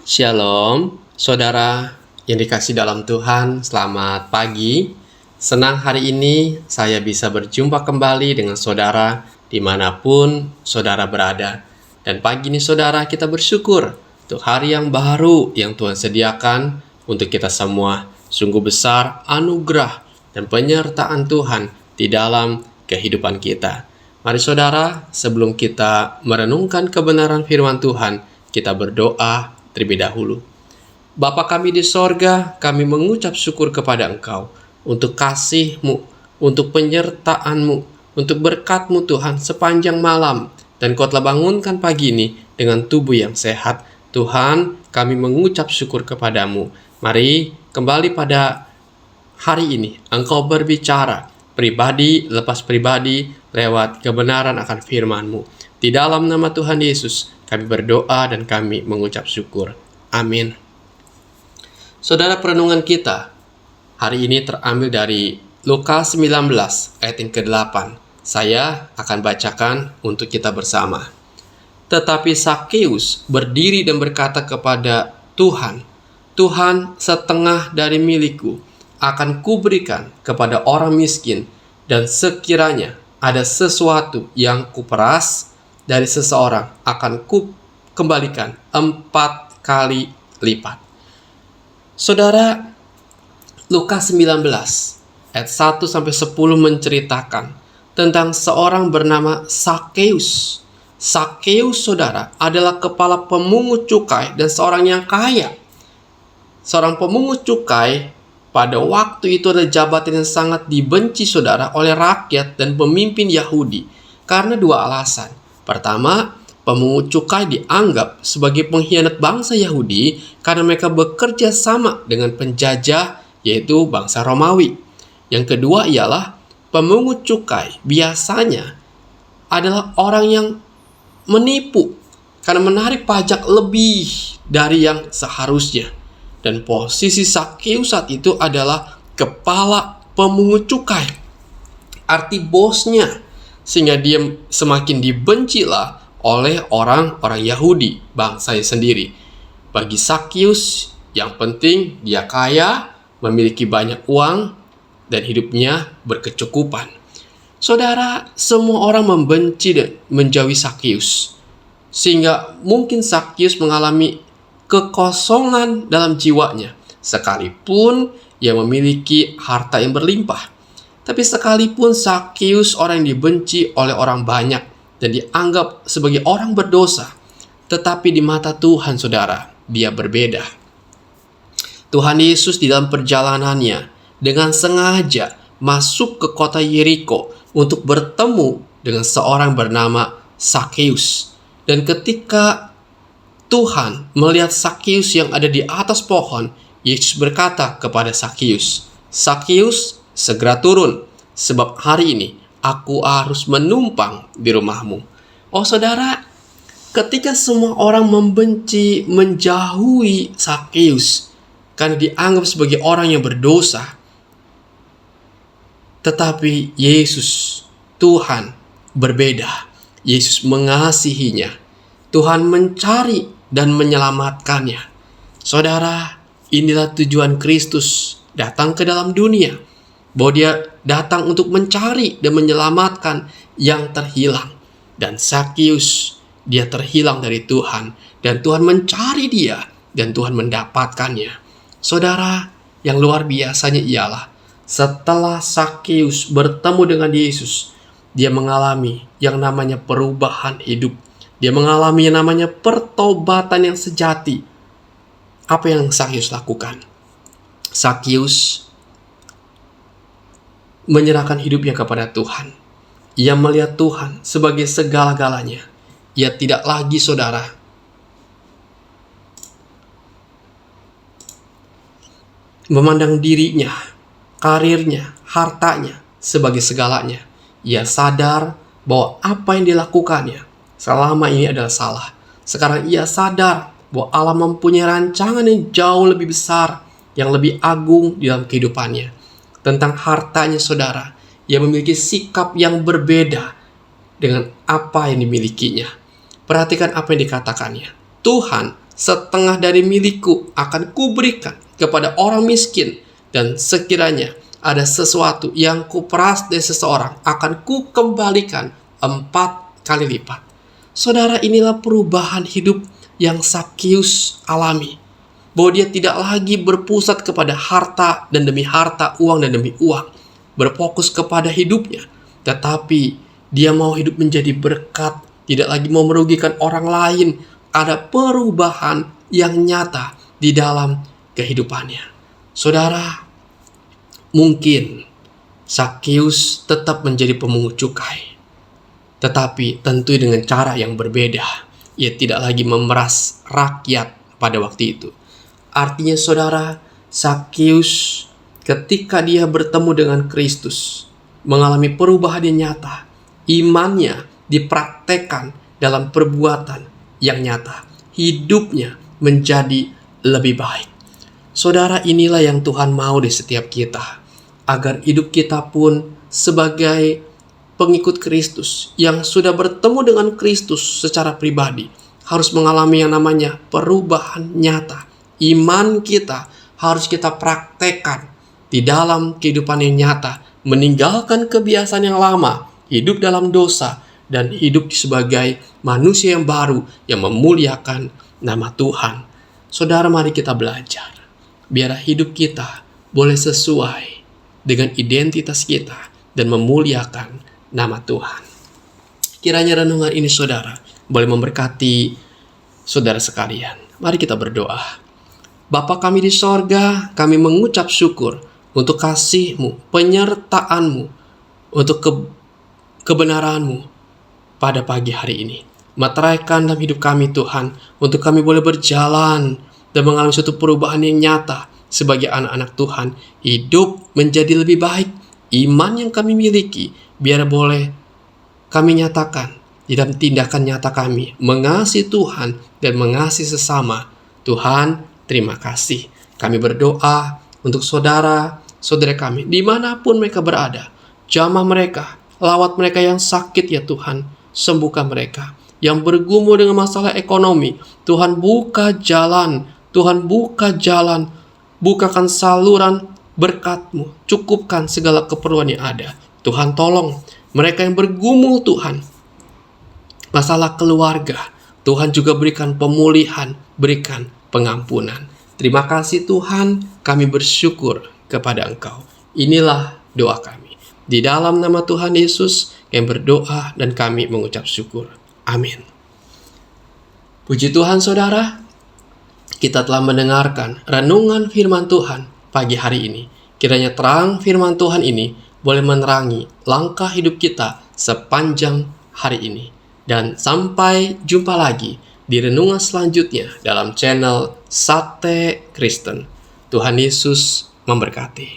Shalom, saudara yang dikasih dalam Tuhan, selamat pagi. Senang hari ini saya bisa berjumpa kembali dengan saudara dimanapun saudara berada. Dan pagi ini saudara, kita bersyukur untuk hari yang baru yang Tuhan sediakan untuk kita semua. Sungguh besar anugerah dan penyertaan Tuhan di dalam kehidupan kita. Mari saudara, sebelum kita merenungkan kebenaran firman Tuhan, kita berdoa terlebih dahulu. Bapa kami di sorga, kami mengucap syukur kepada Engkau untuk kasih-Mu, untuk penyertaan-Mu, untuk berkat-Mu Tuhan sepanjang malam. Dan Kau telah bangunkan pagi ini dengan tubuh yang sehat. Tuhan, kami mengucap syukur kepadamu. Mari kembali pada hari ini Engkau berbicara pribadi lepas pribadi lewat kebenaran akan firman-Mu. Di dalam nama Tuhan Yesus, kami berdoa dan kami mengucap syukur. Amin. Saudara, perenungan kita hari ini terambil dari Lukas 19 ayat yang ke-8. Saya akan bacakan untuk kita bersama. Tetapi Zakheus berdiri dan berkata kepada Tuhan, "Tuhan, setengah dari milikku akan kuberikan kepada orang miskin, dan sekiranya ada sesuatu yang kuperas dari seseorang akan ku kembalikan 4 kali lipat." Saudara, Lukas 19 ayat 1-10 menceritakan tentang seorang bernama Zakheus. Zakheus, saudara, adalah kepala pemungut cukai dan seorang yang kaya. Seorang pemungut cukai pada waktu itu adalah jabatan yang sangat dibenci, saudara, oleh rakyat dan pemimpin Yahudi karena dua alasan. Pertama, pemungut cukai dianggap sebagai pengkhianat bangsa Yahudi karena mereka bekerja sama dengan penjajah, yaitu bangsa Romawi. Yang kedua ialah pemungut cukai biasanya adalah orang yang menipu karena menarik pajak lebih dari yang seharusnya. Dan posisi Zakheus saat itu adalah kepala pemungut cukai, arti bosnya, sehingga dia semakin dibencilah oleh orang-orang Yahudi, bangsanya sendiri. Bagi Zakheus, yang penting dia kaya, memiliki banyak uang, dan hidupnya berkecukupan. Saudara, semua orang membenci dan menjauhi Zakheus, sehingga mungkin Zakheus mengalami kekosongan dalam jiwanya, sekalipun ia memiliki harta yang berlimpah. Tapi sekalipun Zakheus orang yang dibenci oleh orang banyak dan dianggap sebagai orang berdosa, tetapi di mata Tuhan, saudara, dia berbeda. Tuhan Yesus di dalam perjalanannya dengan sengaja masuk ke kota Yeriko untuk bertemu dengan seorang bernama Zakheus. Dan ketika Tuhan melihat Zakheus yang ada di atas pohon, Yesus berkata kepada Zakheus, "Zakheus, segera turun, sebab hari ini aku harus menumpang di rumahmu." Oh saudara, ketika semua orang membenci, menjauhi Zakheus karena dianggap sebagai orang yang berdosa, tetapi Yesus, Tuhan, berbeda. Yesus mengasihinya. Tuhan mencari dan menyelamatkannya. Saudara, inilah tujuan Kristus datang ke dalam dunia, bahwa dia datang untuk mencari dan menyelamatkan yang terhilang. Dan Zakheus, dia terhilang dari Tuhan, dan Tuhan mencari dia, dan Tuhan mendapatkannya. Saudara, yang luar biasanya ialah setelah Zakheus bertemu dengan Yesus, dia mengalami yang namanya perubahan hidup. Dia mengalami yang namanya pertobatan yang sejati. Apa yang Zakheus lakukan? Zakheus menyerahkan hidupnya kepada Tuhan. Ia melihat Tuhan sebagai segala-galanya. Ia tidak lagi, saudara, memandang dirinya, karirnya, hartanya sebagai segalanya. Ia sadar bahwa apa yang dilakukannya selama ini adalah salah. Sekarang ia sadar bahwa Allah mempunyai rancangan yang jauh lebih besar, yang lebih agung di dalam kehidupannya. Tentang hartanya, saudara, ia memiliki sikap yang berbeda dengan apa yang dimilikinya. Perhatikan apa yang dikatakannya. Tuhan, setengah dari milikku akan kuberikan kepada orang miskin, dan sekiranya ada sesuatu yang kuperas dari seseorang akan kukembalikan 4 kali lipat. Saudara, inilah perubahan hidup yang Zakheus alami. Bahwa dia tidak lagi berpusat kepada harta dan demi harta, uang dan demi uang, berfokus kepada hidupnya, tetapi dia mau hidup menjadi berkat, tidak lagi mau merugikan orang lain. Ada perubahan yang nyata di dalam kehidupannya. Saudara, mungkin Zakheus tetap menjadi pemungut cukai, tetapi tentu dengan cara yang berbeda. Ia tidak lagi memeras rakyat pada waktu itu. Artinya saudara, Zakheus ketika dia bertemu dengan Kristus, mengalami perubahan yang nyata. Imannya dipraktekkan dalam perbuatan yang nyata. Hidupnya menjadi lebih baik. Saudara, inilah yang Tuhan mau di setiap kita. Agar hidup kita pun sebagai pengikut Kristus yang sudah bertemu dengan Kristus secara pribadi harus mengalami yang namanya perubahan nyata. Iman kita harus kita praktekkan di dalam kehidupan yang nyata, meninggalkan kebiasaan yang lama, hidup dalam dosa, dan hidup sebagai manusia yang baru yang memuliakan nama Tuhan. Saudara, mari kita belajar. Biar hidup kita boleh sesuai dengan identitas kita dan memuliakan nama Tuhan. Kiranya renungan ini saudara boleh memberkati saudara sekalian. Mari kita berdoa. Bapa kami di sorga, kami mengucap syukur untuk kasih-Mu, penyertaan-Mu, untuk kebenaran-Mu pada pagi hari ini. Materaikan dalam hidup kami Tuhan, untuk kami boleh berjalan dan mengalami suatu perubahan yang nyata sebagai anak-anak Tuhan. Hidup menjadi lebih baik. Iman yang kami miliki biar boleh kami nyatakan di dalam tindakan nyata kami, mengasihi Tuhan dan mengasihi sesama. Tuhan, terima kasih. Kami berdoa untuk saudara-saudara kami dimanapun mereka berada. Jamah mereka, lawat mereka yang sakit ya Tuhan, sembuhkan mereka. Yang bergumul dengan masalah ekonomi, Tuhan buka jalan, Tuhan buka jalan, bukakan saluran berkat-Mu, cukupkan segala keperluan yang ada. Tuhan tolong mereka yang bergumul Tuhan, masalah keluarga, Tuhan juga berikan pemulihan, berikan pengampunan. Terima kasih Tuhan, kami bersyukur kepada Engkau. Inilah doa kami. Di dalam nama Tuhan Yesus, kami berdoa dan kami mengucap syukur. Amin. Puji Tuhan saudara, kita telah mendengarkan renungan firman Tuhan pagi hari ini. Kiranya terang firman Tuhan ini boleh menerangi langkah hidup kita sepanjang hari ini. Dan sampai jumpa lagi di renungan selanjutnya dalam channel Sate Kristen. Tuhan Yesus memberkati.